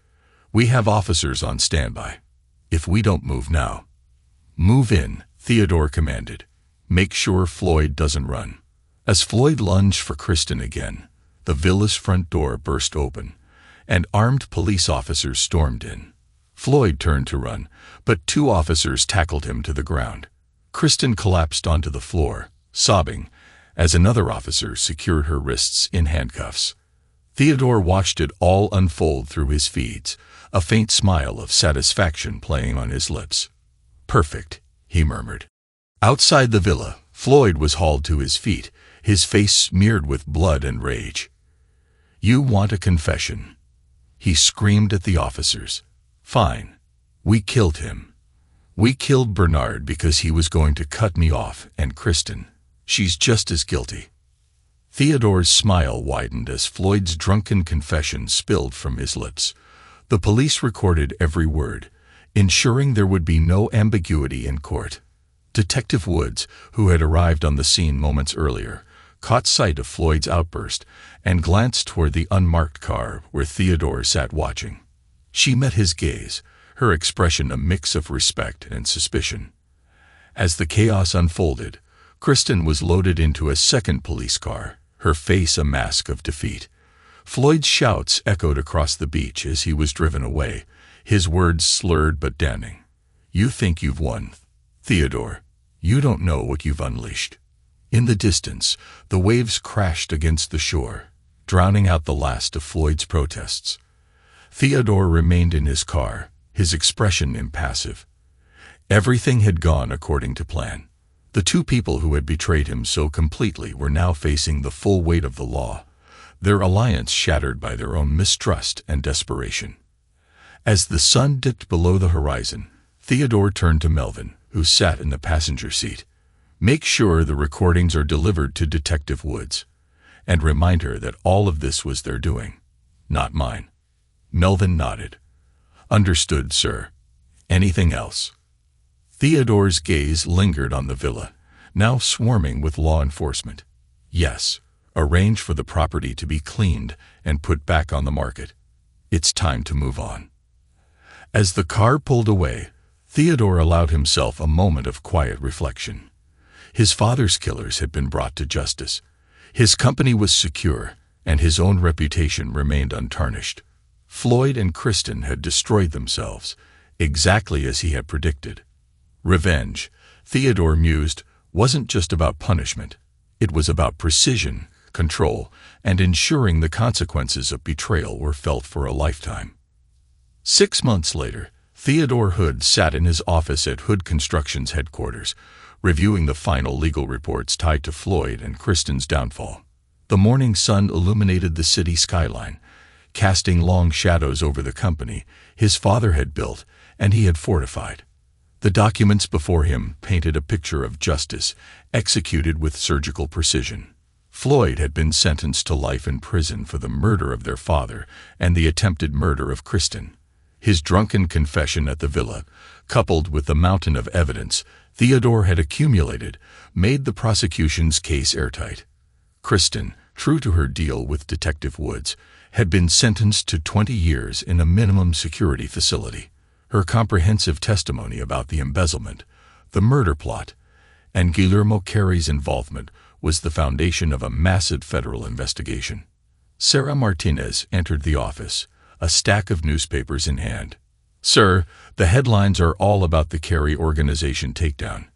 "we have officers on standby. If we don't move now—" "Move in," Theodore commanded. "Make sure Floyd doesn't run." As Floyd lunged for Kristen again, the villa's front door burst open, and armed police officers stormed in. Floyd turned to run, but two officers tackled him to the ground. Kristen collapsed onto the floor, sobbing, as another officer secured her wrists in handcuffs. Theodore watched it all unfold through his feeds, a faint smile of satisfaction playing on his lips. "Perfect," he murmured. Outside the villa, Floyd was hauled to his feet, his face smeared with blood and rage. "You want a confession?" he screamed at the officers. "Fine. We killed him. We killed Bernard because he was going to cut me off, and Kristen, she's just as guilty." Theodore's smile widened as Floyd's drunken confession spilled from his lips. The police recorded every word, ensuring there would be no ambiguity in court. Detective Woods, who had arrived on the scene moments earlier, caught sight of Floyd's outburst and glanced toward the unmarked car where Theodore sat watching. She met his gaze, her expression a mix of respect and suspicion. As the chaos unfolded, Kristen was loaded into a second police car, her face a mask of defeat. Floyd's shouts echoed across the beach as he was driven away, his words slurred but damning. "You think you've won, Theodore. You don't know what you've unleashed." In the distance, the waves crashed against the shore, drowning out the last of Floyd's protests. Theodore remained in his car, his expression impassive. Everything had gone according to plan. The two people who had betrayed him so completely were now facing the full weight of the law, their alliance shattered by their own mistrust and desperation. As the sun dipped below the horizon, Theodore turned to Melvin, who sat in the passenger seat. "Make sure the recordings are delivered to Detective Woods, and remind her that all of this was their doing, not mine." Melvin nodded. "Understood, sir. Anything else?" Theodore's gaze lingered on the villa, now swarming with law enforcement. "Yes, arrange for the property to be cleaned and put back on the market. It's time to move on." As the car pulled away, Theodore allowed himself a moment of quiet reflection. His father's killers had been brought to justice. His company was secure, and his own reputation remained untarnished. Floyd and Kristen had destroyed themselves, exactly as he had predicted. Revenge, Theodore mused, wasn't just about punishment. It was about precision, control, and ensuring the consequences of betrayal were felt for a lifetime. 6 months later, Theodore Hood sat in his office at Hood Construction's headquarters, reviewing the final legal reports tied to Floyd and Kristen's downfall. The morning sun illuminated the city skyline, casting long shadows over the company his father had built and he had fortified. The documents before him painted a picture of justice, executed with surgical precision. Floyd had been sentenced to life in prison for the murder of their father and the attempted murder of Kristen. His drunken confession at the villa, coupled with the mountain of evidence Theodore had accumulated, made the prosecution's case airtight. Kristen, true to her deal with Detective Woods, had been sentenced to 20 years in a minimum security facility. Her comprehensive testimony about the embezzlement, the murder plot, and Guillermo Carey's involvement was the foundation of a massive federal investigation. Sarah Martinez entered the office, a stack of newspapers in hand. "Sir, the headlines are all about the Carey organization takedown."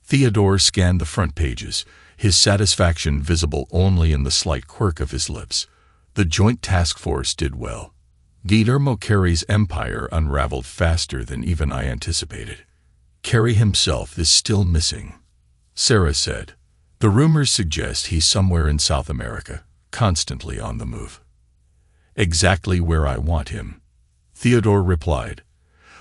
Theodore scanned the front pages, his satisfaction visible only in the slight quirk of his lips. The Joint Task Force did well. Guillermo Carey's empire unraveled faster than even I anticipated. Carey himself is still missing, Sarah said. The rumors suggest he's somewhere in South America, constantly on the move. Exactly where I want him, Theodore replied.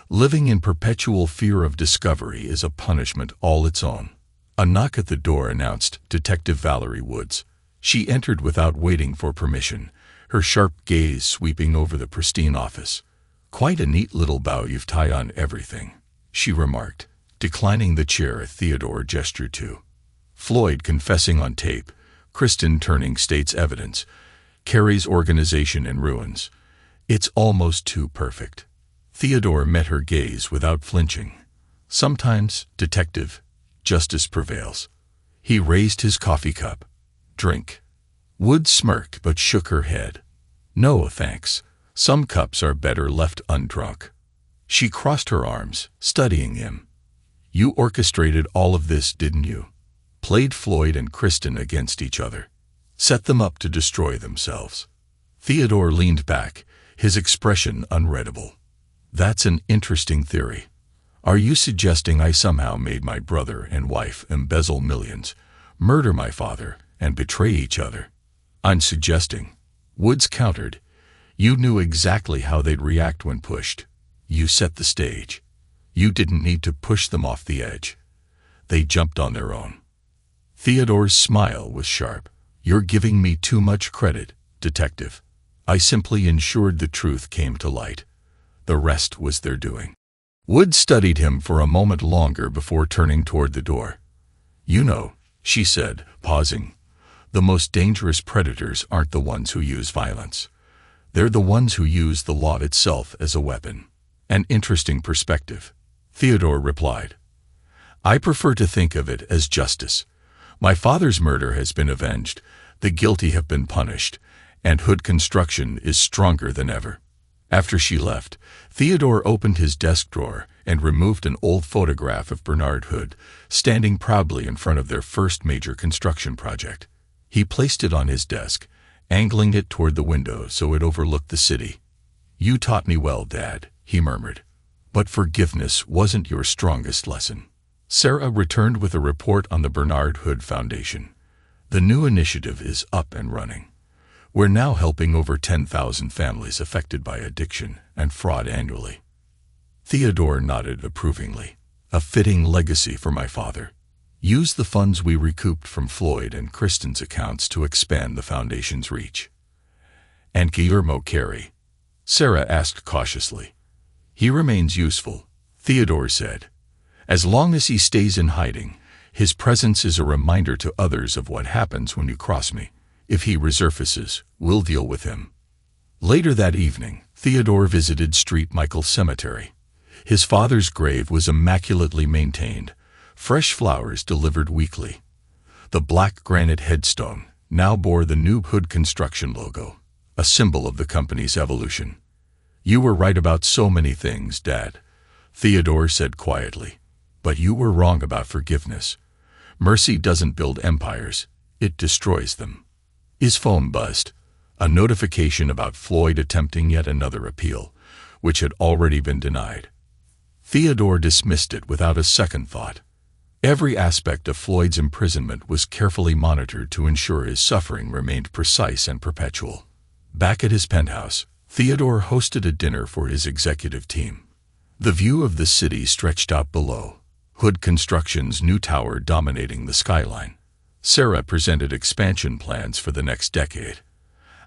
Living in perpetual fear of discovery is a punishment all its own. A knock at the door announced Detective Valerie Woods. She entered without waiting for permission, her sharp gaze sweeping over the pristine office. "Quite a neat little bow you've tied on everything," she remarked, declining the chair Theodore gestured to. Floyd confessing on tape, Kristen turning state's evidence, Carey's organization in ruins. It's almost too perfect. Theodore met her gaze without flinching. Sometimes, detective, justice prevails. He raised his coffee cup. "Drink." Woods smirked but shook her head. "No, thanks. Some cups are better left undrunk." She crossed her arms, studying him. "You orchestrated all of this, didn't you? Played Floyd and Kristen against each other. Set them up to destroy themselves." Theodore leaned back, his expression unreadable. "That's an interesting theory. Are you suggesting I somehow made my brother and wife embezzle millions, murder my father, and betray each other?" "I'm suggesting," Woods countered, "you knew exactly how they'd react when pushed. You set the stage. You didn't need to push them off the edge. They jumped on their own." Theodore's smile was sharp. "You're giving me too much credit, detective. I simply ensured the truth came to light. The rest was their doing." Woods studied him for a moment longer before turning toward the door. "You know," she said, pausing, "the most dangerous predators aren't the ones who use violence. They're the ones who use the law itself as a weapon." "An interesting perspective," Theodore replied. "I prefer to think of it as justice. My father's murder has been avenged, the guilty have been punished, and Hood Construction is stronger than ever." After she left, Theodore opened his desk drawer and removed an old photograph of Bernard Hood, standing proudly in front of their first major construction project. He placed it on his desk, angling it toward the window so it overlooked the city. "You taught me well, Dad," he murmured. "But forgiveness wasn't your strongest lesson." Sarah returned with a report on the Bernard Hood Foundation. "The new initiative is up and running. We're now helping over 10,000 families affected by addiction and fraud annually." Theodore nodded approvingly. "A fitting legacy for my father. Use the funds we recouped from Floyd and Kristen's accounts to expand the foundation's reach." "And Guillermo Carey?" Sarah asked cautiously. "He remains useful," Theodore said. "As long as he stays in hiding, his presence is a reminder to others of what happens when you cross me. If he resurfaces, we'll deal with him." Later that evening, Theodore visited St. Michael Cemetery. His father's grave was immaculately maintained, fresh flowers delivered weekly. The black granite headstone now bore the new Hood Construction logo, a symbol of the company's evolution. "You were right about so many things, Dad," Theodore said quietly. "But you were wrong about forgiveness. Mercy doesn't build empires, it destroys them." His phone buzzed, a notification about Floyd attempting yet another appeal, which had already been denied. Theodore dismissed it without a second thought. Every aspect of Floyd's imprisonment was carefully monitored to ensure his suffering remained precise and perpetual. Back at his penthouse, Theodore hosted a dinner for his executive team. The view of the city stretched out below, Hood Construction's new tower dominating the skyline. Sarah presented expansion plans for the next decade,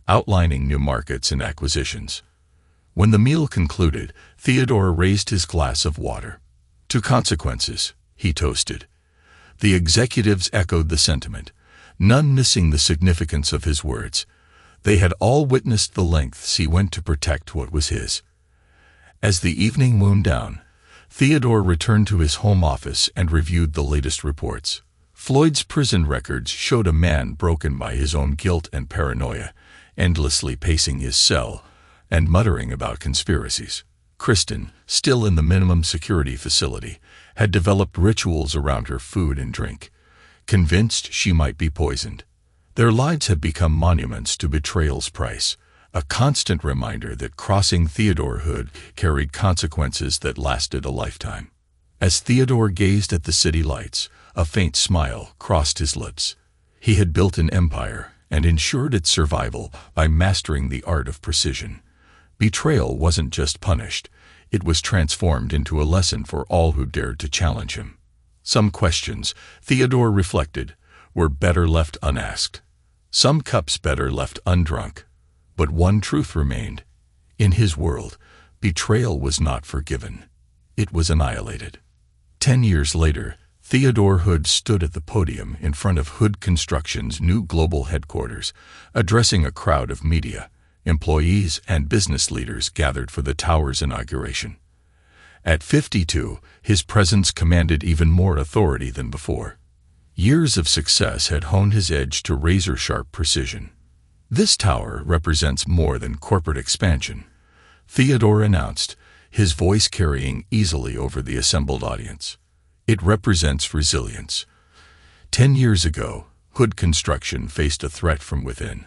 outlining new markets and acquisitions. When the meal concluded, Theodore raised his glass of water. "To consequences," he toasted. The executives echoed the sentiment, none missing the significance of his words. They had all witnessed the lengths he went to protect what was his. As the evening wound down, Theodore returned to his home office and reviewed the latest reports. Floyd's prison records showed a man broken by his own guilt and paranoia, endlessly pacing his cell and muttering about conspiracies. Kristen, still in the minimum security facility, had developed rituals around her food and drink, convinced she might be poisoned. Their lives had become monuments to betrayal's price, a constant reminder that crossing Theodorehood carried consequences that lasted a lifetime. As Theodore gazed at the city lights, a faint smile crossed his lips. He had built an empire and ensured its survival by mastering the art of precision. Betrayal wasn't just punished, it was transformed into a lesson for all who dared to challenge him. Some questions, Theodore reflected, were better left unasked. Some cups better left undrunk. But one truth remained. In his world, betrayal was not forgiven. It was annihilated. 10 years later, Theodore Hood stood at the podium in front of Hood Construction's new global headquarters, addressing a crowd of media, employees, and business leaders gathered for the tower's inauguration. At 52, his presence commanded even more authority than before. Years of success had honed his edge to razor-sharp precision. "This tower represents more than corporate expansion," Theodore announced, his voice carrying easily over the assembled audience. "It represents resilience. 10 years ago, Hood Construction faced a threat from within.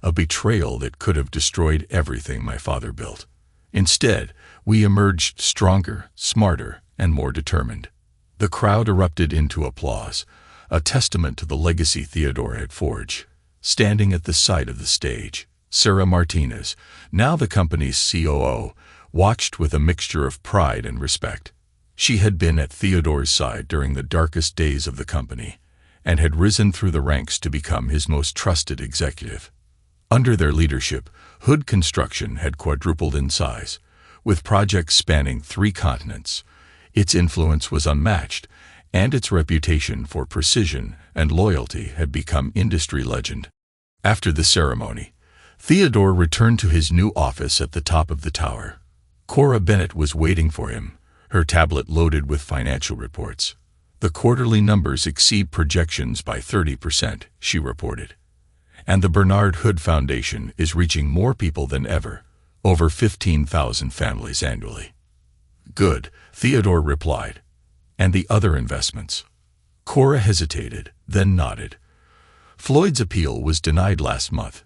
A betrayal that could have destroyed everything my father built. Instead, we emerged stronger, smarter, and more determined." The crowd erupted into applause, a testament to the legacy Theodore had forged. Standing at the side of the stage, Sarah Martinez, now the company's COO, watched with a mixture of pride and respect. She had been at Theodore's side during the darkest days of the company, and had risen through the ranks to become his most trusted executive. Under their leadership, Hood Construction had quadrupled in size, with projects spanning 3 continents. Its influence was unmatched, and its reputation for precision and loyalty had become industry legend. After the ceremony, Theodore returned to his new office at the top of the tower. Cora Bennett was waiting for him, her tablet loaded with financial reports. "The quarterly numbers exceed projections by 30%, she reported. "And the Bernard Hood Foundation is reaching more people than ever, over 15,000 families annually." "Good," Theodore replied. "And the other investments?" Cora hesitated, then nodded. "Floyd's appeal was denied last month,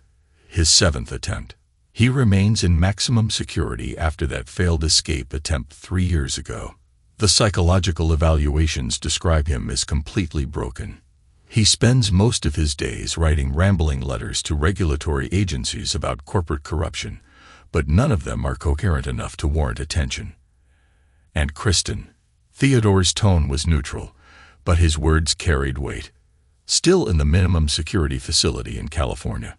his 7th attempt. He remains in maximum security after that failed escape attempt 3 years ago. The psychological evaluations describe him as completely broken. He spends most of his days writing rambling letters to regulatory agencies about corporate corruption, but none of them are coherent enough to warrant attention." "And Kristen?" Theodore's tone was neutral, but his words carried weight. "Still in the minimum security facility in California.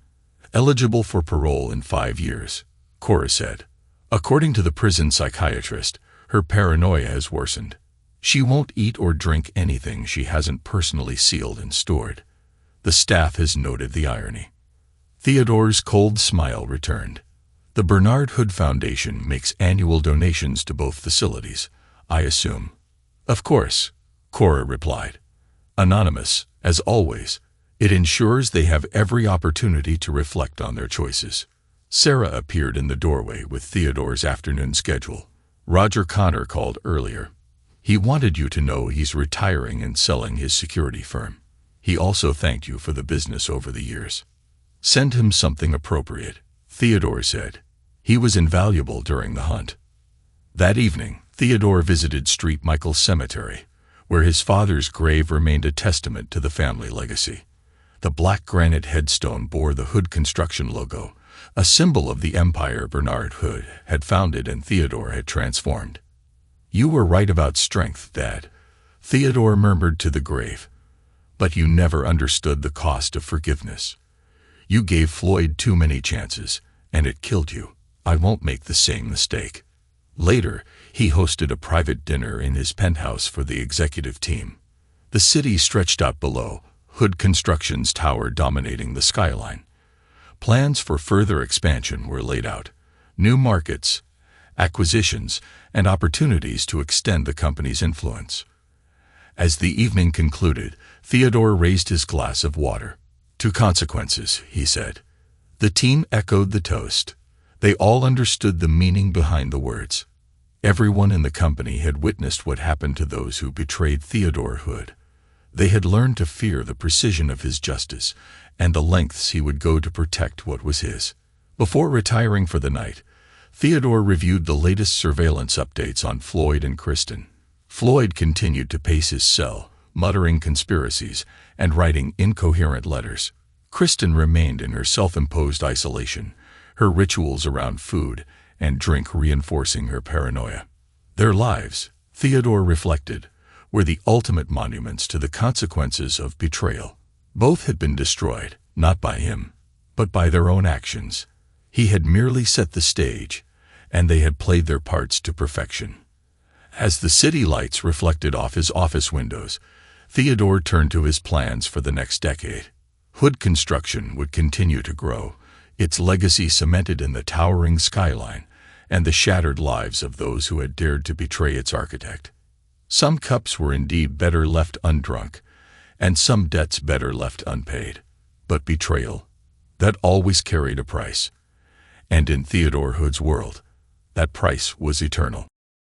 Eligible for parole in 5 years, Cora said. According to the prison psychiatrist, her paranoia has worsened. She won't eat or drink anything she hasn't personally sealed and stored. The staff has noted the irony." Theodore's cold smile returned. "The Bernard Hood Foundation makes annual donations to both facilities, I assume." "Of course," Cora replied. "Anonymous, as always. It ensures they have every opportunity to reflect on their choices." Sarah appeared in the doorway with Theodore's afternoon schedule. "Roger Connor called earlier. He wanted you to know he's retiring and selling his security firm. He also thanked you for the business over the years." "Send him something appropriate," Theodore said. "He was invaluable during the hunt." That evening, Theodore visited St. Michael's Cemetery, where his father's grave remained a testament to the family legacy. The black granite headstone bore the Hood Construction logo, a symbol of the empire Bernard Hood had founded and Theodore had transformed. "You were right about strength, Dad," Theodore murmured to the grave. "But you never understood the cost of forgiveness. You gave Floyd too many chances, and it killed you." I won't make the same mistake. Later, he hosted a private dinner in his penthouse for the executive team. The city stretched out below, Hood Construction's tower dominating the skyline. Plans for further expansion were laid out. New markets, acquisitions, and opportunities to extend the company's influence. As the evening concluded, Theodore raised his glass of water. "To consequences," he said. The team echoed the toast. They all understood the meaning behind the words. Everyone in the company had witnessed what happened to those who betrayed Theodore Hood. They had learned to fear the precision of his justice and the lengths he would go to protect what was his. Before retiring for the night, Theodore reviewed the latest surveillance updates on Floyd and Kristen. Floyd continued to pace his cell, muttering conspiracies and writing incoherent letters. Kristen remained in her self-imposed isolation, her rituals around food and drink reinforcing her paranoia. Their lives, Theodore reflected, were the ultimate monuments to the consequences of betrayal. Both had been destroyed, not by him, but by their own actions. He had merely set the stage, and they had played their parts to perfection. As the city lights reflected off his office windows, Theodore turned to his plans for the next decade. Hood Construction would continue to grow, its legacy cemented in the towering skyline and the shattered lives of those who had dared to betray its architect. Some cups were indeed better left undrunk, and some debts better left unpaid. But betrayal, that always carried a price. And in Theodore Hood's world, that price was eternal.